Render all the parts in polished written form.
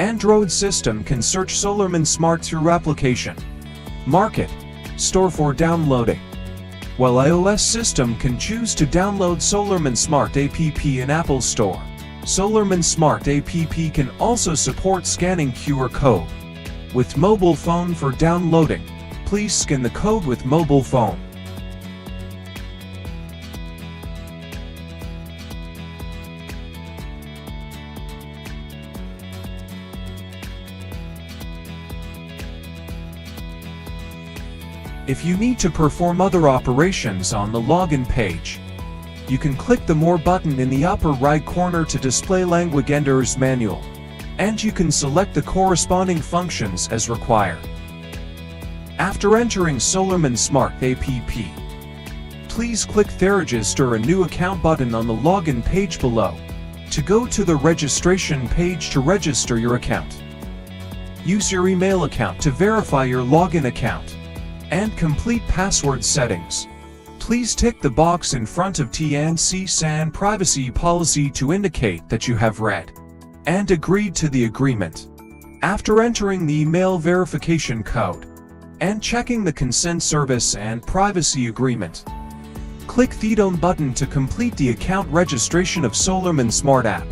Android system can search Solarman Smart through application, market, store for downloading, while iOS system can choose to download Solarman Smart app in Apple Store. Solarman Smart app can also support scanning QR code with mobile phone for downloading. Please scan the code with mobile phone. If you need to perform other operations on the login page, you can click the More button in the upper right corner to display language enters manual, and you can select the corresponding functions as required. After entering Solarman Smart app, please click the Register a New Account button on the login page below to go to the registration page to register your account. Use your email account to verify your login account and complete password settings. Please tick the box in front of TNC-SAN privacy policy to indicate that you have read and agreed to the agreement. After entering the email verification code and checking the consent service and privacy agreement, click the Done button to complete the account registration of Solarman Smart app.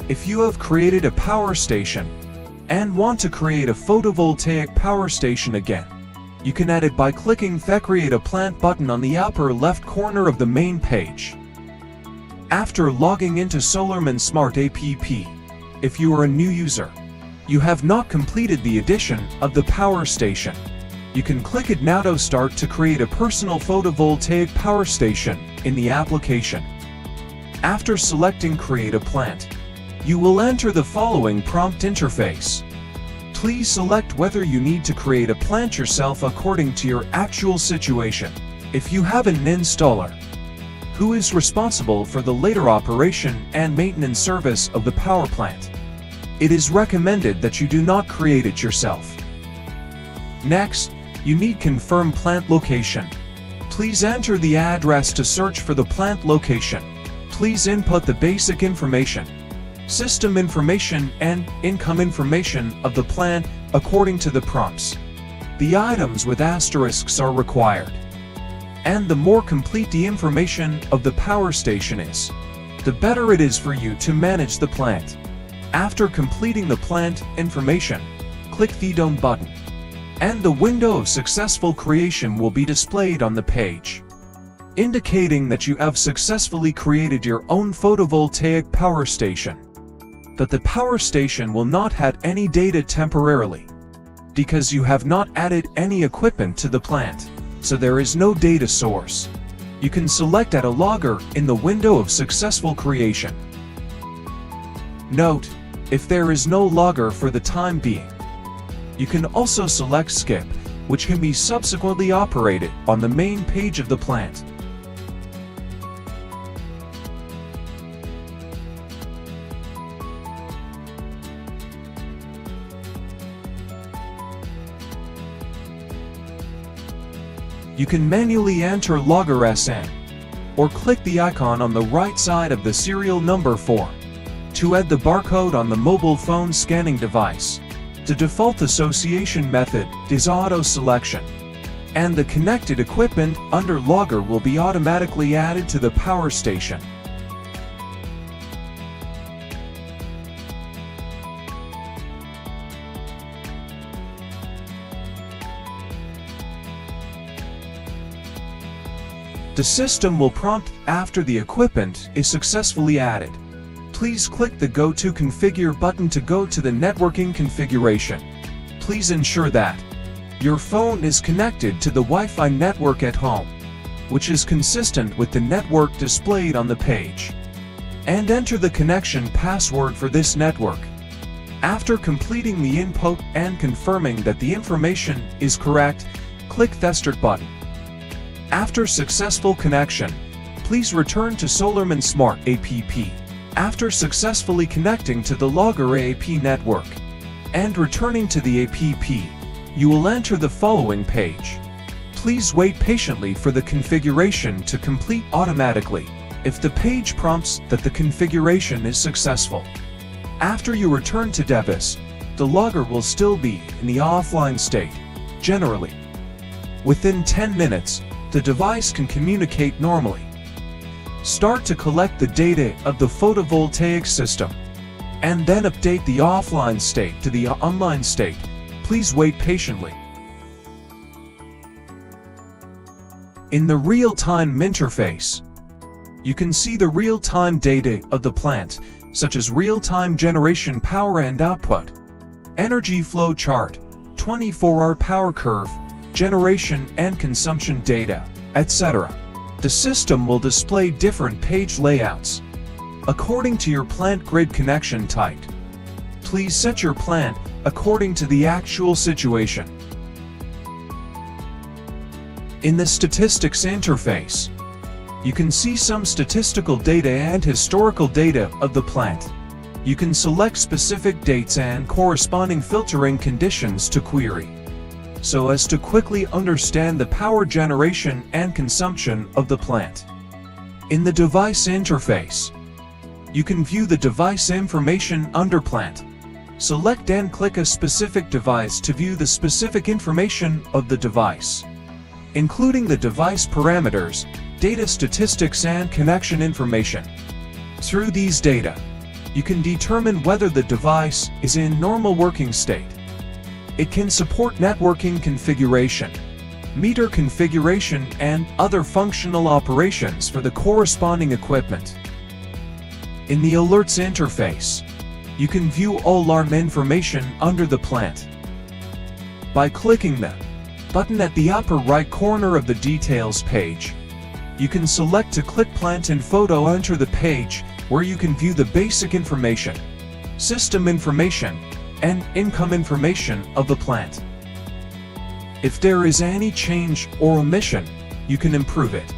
If you have created a power station and want to create a photovoltaic power station again, you can add it by clicking the Create a Plant button on the upper left corner of the main page. After logging into Solarman Smart app, if you are a new user, you have not completed the addition of the power station, you can click it now to start to create a personal photovoltaic power station in the application. After selecting Create a Plant, you will enter the following prompt interface. Please select whether you need to create a plant yourself according to your actual situation. If you have an installer who is responsible for the later operation and maintenance service of the power plant, it is recommended that you do not create it yourself. Next, you need confirm plant location. Please enter the address to search for the plant location. Please input the basic information, system information and income information of the plant according to the prompts. The items with asterisks are required. And the more complete the information of the power station is, the better it is for you to manage the plant. After completing the plant information, click the Done button, and the window of successful creation will be displayed on the page, indicating that you have successfully created your own photovoltaic power station. But the power station will not have any data temporarily, because you have not added any equipment to the plant, so there is no data source. You can select Add a logger in the window of successful creation. Note, if there is no logger for the time being, you can also select Skip, which can be subsequently operated on the main page of the plant. You can manually enter logger SN, or click the icon on the right side of the serial number form to add the barcode on the mobile phone scanning device. The default association method is auto selection, and the connected equipment under logger will be automatically added to the power station. The system will prompt after the equipment is successfully added. Please click the Go to Configure button to go to the networking configuration. Please ensure that your phone is connected to the Wi-Fi network at home, which is consistent with the network displayed on the page, and enter the connection password for this network. After completing the input and confirming that the information is correct, click the Start button. After successful connection, please return to Solarman Smart app. After successfully connecting to the Logger app network and returning to the app, you will enter the following page. Please wait patiently for the configuration to complete automatically if the page prompts that the configuration is successful. After you return to device, the logger will still be in the offline state, generally. Within 10 minutes, the device can communicate normally. Start to collect the data of the photovoltaic system, and then update the offline state to the online state. Please wait patiently. In the real-time interface, you can see the real-time data of the plant, such as real-time generation power and output, energy flow chart, 24-hour power curve, generation and consumption data, etc. The system will display different page layouts according to your plant grid connection type. Please set your plant according to the actual situation. In the statistics interface, you can see some statistical data and historical data of the plant. You can select specific dates and corresponding filtering conditions to query, so as to quickly understand the power generation and consumption of the plant. In the device interface, you can view the device information under plant. Select and click a specific device to view the specific information of the device, including the device parameters, data statistics and connection information. Through these data, you can determine whether the device is in normal working state. It can support networking configuration, meter configuration and other functional operations for the corresponding equipment. In the alerts interface, you can view all alarm information under the plant. By clicking the button at the upper right corner of the details page, you can select to click plant info to enter the page where you can view the basic information, system information, and income information of the plant. If there is any change or omission, you can improve it.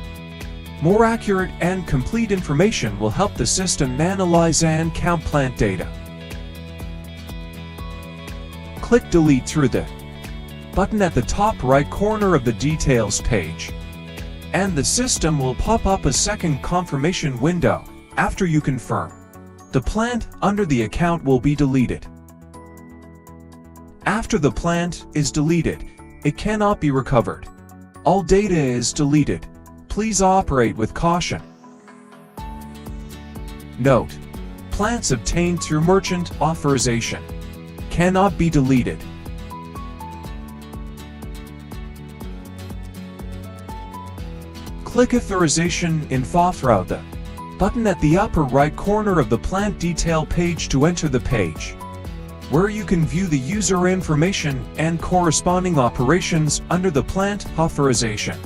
More accurate and complete information will help the system analyze and count plant data. Click delete through the button at the top right corner of the details page, and the system will pop up a second confirmation window after you confirm. The plant under the account will be deleted. After the plant is deleted, it cannot be recovered. All data is deleted. Please operate with caution. Note: plants obtained through merchant authorization cannot be deleted. Click Authorization Info through the button at the upper right corner of the plant detail page to enter the page, where you can view the user information and corresponding operations under the plant authorization.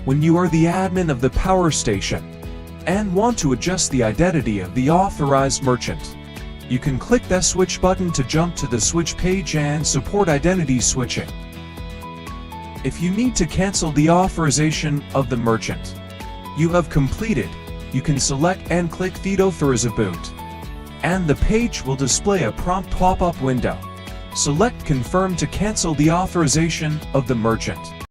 When you are the admin of the power station and want to adjust the identity of the authorized merchant, you can click the switch button to jump to the switch page and support identity switching. If you need to cancel the authorization of the merchant you have completed, you can select and click Deauthorize, and the page will display a prompt pop-up window. Select Confirm to cancel the authorization of the merchant.